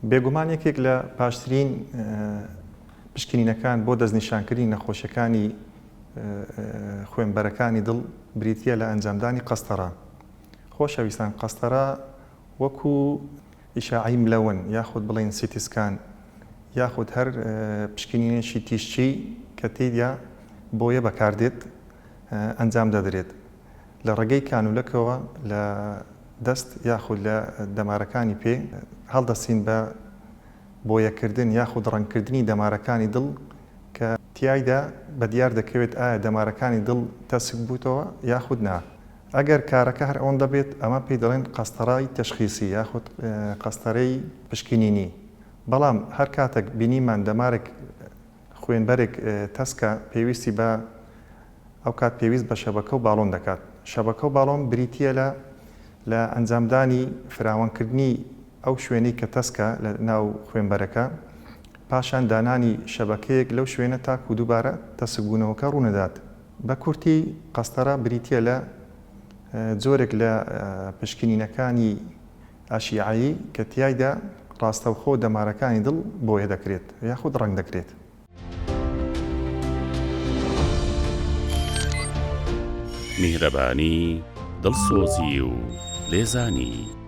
بێگومان یەکێک لە پاشترین پشکنینەکان بۆ دەستنیشانکردنی نەخۆشیەکانی خوێنبەرەکانی دڵ بریتیە لە ئەنجامدانی قەستەرە. خۆشەویستان، قەستەرە وەکو ئیشاعی ملەون یاخود بڵێن سیتیسکان یاخود هەر پشکنینێکی تیشچی کە تێیدا بۆیە بەکاردێت ئەنجام دەدرێت لە ڕێگەی کانولەکەوە لە دەست یاخود لە دەمارەکانی پێ هەڵدەسین بە بۆیەکردن یاخود ڕەنگکردنی دەمارەکانی دڵ کە تیایدا بە دیار دەکەوێت ئایا دەمارەکانی دڵ تەسک بووتەوە یاخود نا. ئەگەر کارەکە هەر ئەوەن دەبێت ئەمە پێی دەڵێن قەستەرای تەشخیسی یاخود قەستەرەی پشکنینی. بەڵام هەر کاتێک بینیمان دەمارێک خوێنبەرێک تەسکە پێویستی بە ئەو کات پێویست بە شەبەکە و باڵۆن دەکات. شەبەکە و باڵۆن بریتیە لە ئەنجامدانی فراوانکردنی ئەو شوێنەی کە تەسکە لە ناو خوێنبەرەکە، پاشان دانانی شەبەکەیەک لەو شوێنە تاکو دووبارە تەسکبوونەوەکە ڕوونەدات. بە کورتی قەستەرە بریتیە لە جۆرێک لە پشکنینەکانی ئاشیعایی کە تیایدا ڕاستەوخۆ دەمارەکانی دڵ بۆیە دەکرێت یاخود ڕەنگ دەکرێت. میهرەبانی، دڵسۆزی و لێزانی.